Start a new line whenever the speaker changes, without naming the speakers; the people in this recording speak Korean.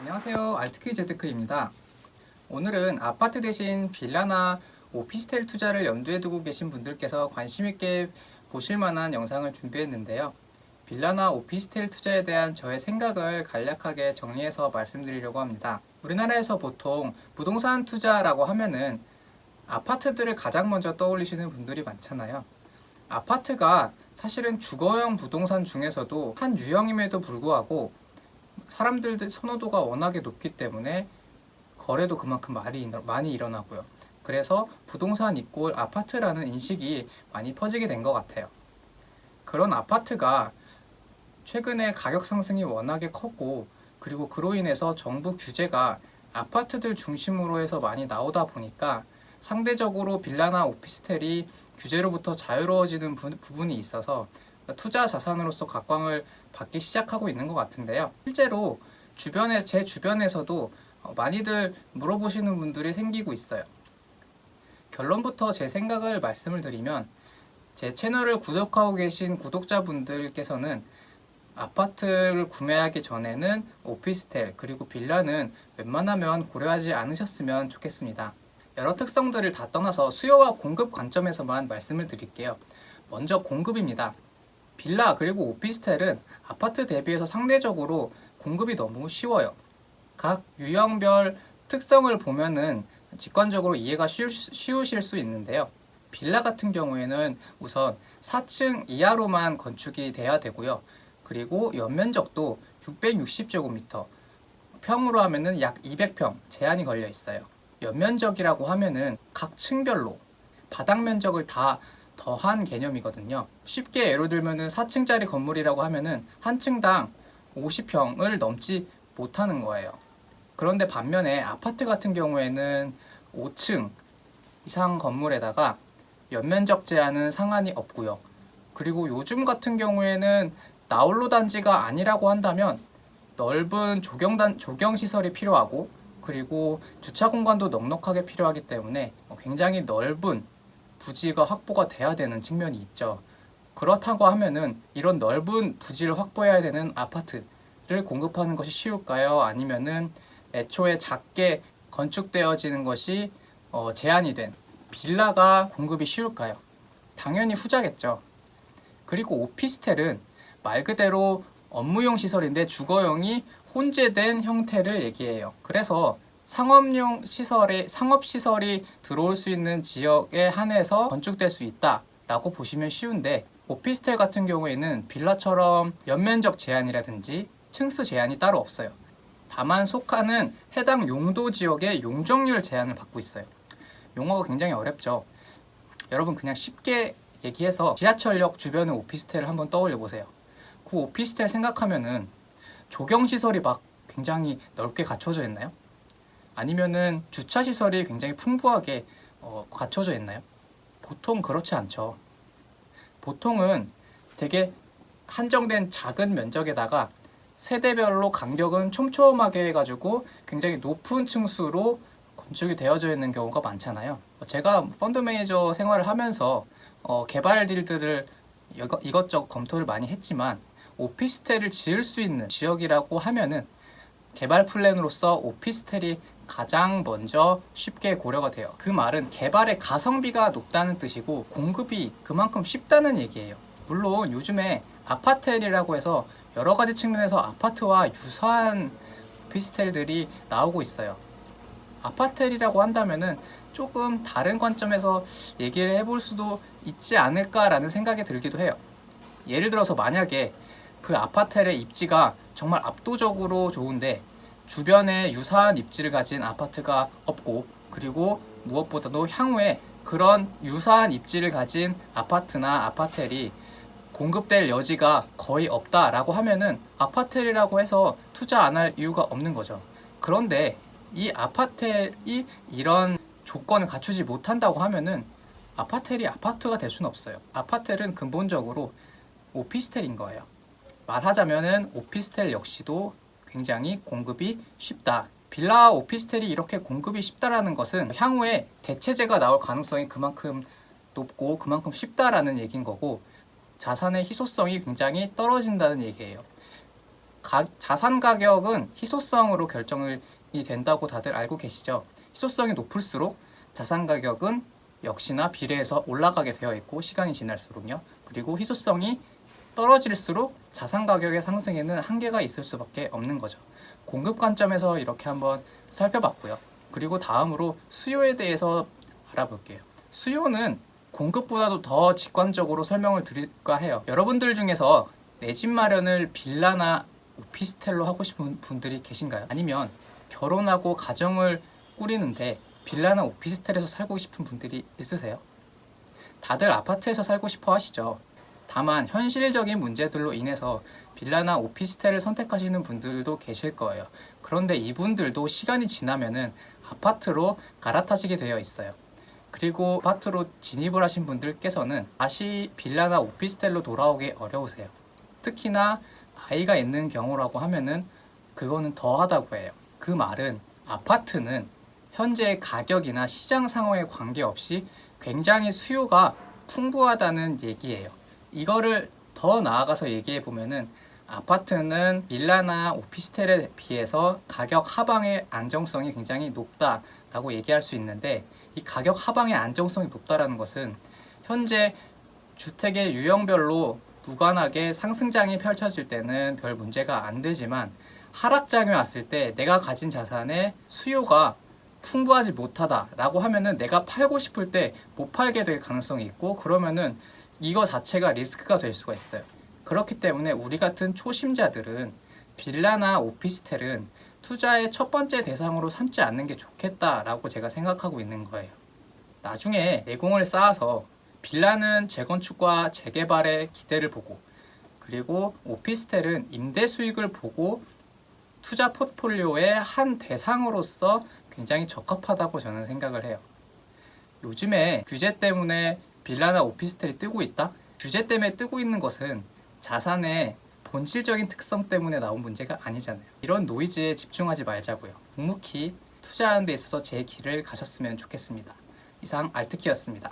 안녕하세요. 알트키 제트크입니다. 오늘은 아파트 대신 빌라나 오피스텔 투자를 염두에 두고 계신 분들께서 관심 있게 보실 만한 영상을 준비했는데요. 빌라나 오피스텔 투자에 대한 저의 생각을 간략하게 정리해서 말씀드리려고 합니다. 우리나라에서 보통 부동산 투자라고 하면은 아파트들을 가장 먼저 떠올리시는 분들이 많잖아요. 아파트가 사실은 주거형 부동산 중에서도 한 유형임에도 불구하고 사람들 선호도가 워낙에 높기 때문에 거래도 그만큼 많이 일어나고요. 그래서 부동산 이꼴 아파트라는 인식이 많이 퍼지게 된 것 같아요. 그런 아파트가 최근에 가격 상승이 워낙에 컸고, 그리고 그로 인해서 정부 규제가 아파트들 중심으로 해서 많이 나오다 보니까 상대적으로 빌라나 오피스텔이 규제로부터 자유로워지는 부분이 있어서 투자 자산으로서 각광을 받기 시작하고 있는 것 같은데요. 실제로 제 주변에서도 많이들 물어보시는 분들이 생기고 있어요. 결론부터 제 생각을 말씀을 드리면, 제 채널을 구독하고 계신 구독자분들께서는 아파트를 구매하기 전에는 오피스텔 그리고 빌라는 웬만하면 고려하지 않으셨으면 좋겠습니다. 여러 특성들을 다 떠나서 수요와 공급 관점에서만 말씀을 드릴게요. 먼저 공급입니다. 빌라 그리고 오피스텔은 아파트 대비해서 상대적으로 공급이 너무 쉬워요. 각 유형별 특성을 보면은 직관적으로 이해가 쉬우실 수 있는데요. 빌라 같은 경우에는 우선 4층 이하로만 건축이 돼야 되고요. 그리고 연면적도 660제곱미터, 평으로 하면은 약 200평 제한이 걸려 있어요. 연면적이라고 하면은 각 층별로 바닥 면적을 다 더한 개념이거든요. 쉽게 예로 들면은 4층짜리 건물이라고 하면은 한 층당 50평을 넘지 못하는 거예요. 그런데 반면에 아파트 같은 경우에는 5층 이상 건물에다가 연면적 제한은 상한이 없고요. 그리고 요즘 같은 경우에는 나홀로 단지가 아니라고 한다면 넓은 조경 시설이 필요하고, 그리고 주차 공간도 넉넉하게 필요하기 때문에 굉장히 넓은 부지가 확보가 돼야 되는 측면이 있죠. 그렇다고 하면은 이런 넓은 부지를 확보해야 되는 아파트를 공급하는 것이 쉬울까요? 아니면은 애초에 작게 건축되어지는 것이 제한이 된 빌라가 공급이 쉬울까요? 당연히 후자겠죠. 그리고 오피스텔은 말 그대로 업무용 시설인데 주거용이 혼재된 형태를 얘기해요. 그래서 상업시설이 들어올 수 있는 지역에 한해서 건축될 수 있다라고 보시면 쉬운데, 오피스텔 같은 경우에는 빌라처럼 연면적 제한이라든지 층수 제한이 따로 없어요. 다만 속하는 해당 용도 지역의 용적률 제한을 받고 있어요. 용어가 굉장히 어렵죠. 여러분 그냥 쉽게 얘기해서 지하철역 주변의 오피스텔을 한번 떠올려 보세요. 그 오피스텔 생각하면은 조경시설이 막 굉장히 넓게 갖춰져 있나요? 아니면은 주차시설이 굉장히 풍부하게 갖춰져 있나요? 보통 그렇지 않죠. 보통은 되게 한정된 작은 면적에다가 세대별로 간격은 촘촘하게 해가지고 굉장히 높은 층수로 건축이 되어져 있는 경우가 많잖아요. 제가 펀드 매니저 생활을 하면서 개발 딜들을 이것저것 검토를 많이 했지만, 오피스텔을 지을 수 있는 지역이라고 하면은 개발 플랜으로서 오피스텔이 가장 먼저 쉽게 고려가 돼요. 그 말은 개발의 가성비가 높다는 뜻이고 공급이 그만큼 쉽다는 얘기예요. 물론 요즘에 아파텔이라고 해서 여러 가지 측면에서 아파트와 유사한 오피스텔들이 나오고 있어요. 아파텔이라고 한다면은 조금 다른 관점에서 얘기를 해볼 수도 있지 않을까라는 생각이 들기도 해요. 예를 들어서 만약에 그 아파텔의 입지가 정말 압도적으로 좋은데 주변에 유사한 입지를 가진 아파트가 없고, 그리고 무엇보다도 향후에 그런 유사한 입지를 가진 아파트나 아파텔이 공급될 여지가 거의 없다라고 하면은 아파텔이라고 해서 투자 안 할 이유가 없는 거죠. 그런데 이 아파텔이 이런 조건을 갖추지 못한다고 하면은 아파텔이 아파트가 될 수는 없어요. 아파텔은 근본적으로 오피스텔인 거예요. 말하자면은 오피스텔 역시도 굉장히 공급이 쉽다. 빌라 오피스텔이 이렇게 공급이 쉽다라는 것은 향후에 대체재가 나올 가능성이 그만큼 높고 그만큼 쉽다라는 얘기인 거고, 자산의 희소성이 굉장히 떨어진다는 얘기예요. 자산 가격은 희소성으로 결정이 된다고 다들 알고 계시죠? 희소성이 높을수록 자산 가격은 역시나 비례해서 올라가게 되어 있고 시간이 지날수록요. 그리고 희소성이 떨어질수록 자산 가격의 상승에는 한계가 있을 수밖에 없는 거죠. 공급 관점에서 이렇게 한번 살펴봤고요. 그리고 다음으로 수요에 대해서 알아볼게요. 수요는 공급보다도 더 직관적으로 설명을 드릴까 해요. 여러분들 중에서 내 집 마련을 빌라나 오피스텔로 하고 싶은 분들이 계신가요? 아니면 결혼하고 가정을 꾸리는데 빌라나 오피스텔에서 살고 싶은 분들이 있으세요? 다들 아파트에서 살고 싶어 하시죠. 다만 현실적인 문제들로 인해서 빌라나 오피스텔을 선택하시는 분들도 계실 거예요. 그런데 이분들도 시간이 지나면은 아파트로 갈아타시게 되어 있어요. 그리고 아파트로 진입을 하신 분들께서는 다시 빌라나 오피스텔로 돌아오기 어려우세요. 특히나 아이가 있는 경우라고 하면은 그거는 더하다고 해요. 그 말은 아파트는 현재 가격이나 시장 상황에 관계없이 굉장히 수요가 풍부하다는 얘기예요. 이거를 더 나아가서 얘기해 보면은 아파트는 빌라나 오피스텔에 비해서 가격 하방의 안정성이 굉장히 높다라고 얘기할 수 있는데, 이 가격 하방의 안정성이 높다라는 것은 현재 주택의 유형별로 무관하게 상승장이 펼쳐질 때는 별 문제가 안 되지만 하락장이 왔을 때 내가 가진 자산의 수요가 풍부하지 못하다라고 하면은 내가 팔고 싶을 때 못 팔게 될 가능성이 있고, 그러면은 이거 자체가 리스크가 될 수가 있어요. 그렇기 때문에 우리 같은 초심자들은 빌라나 오피스텔은 투자의 첫 번째 대상으로 삼지 않는 게 좋겠다라고 제가 생각하고 있는 거예요. 나중에 내공을 쌓아서 빌라는 재건축과 재개발의 기대를 보고, 그리고 오피스텔은 임대 수익을 보고 투자 포트폴리오의 한 대상으로서 굉장히 적합하다고 저는 생각을 해요. 요즘에 규제 때문에 빌라나 오피스텔이 뜨고 있다? 규제 때문에 뜨고 있는 것은 자산의 본질적인 특성 때문에 나온 문제가 아니잖아요. 이런 노이즈에 집중하지 말자고요. 묵묵히 투자하는 데 있어서 제 길을 가셨으면 좋겠습니다. 이상 알트키였습니다.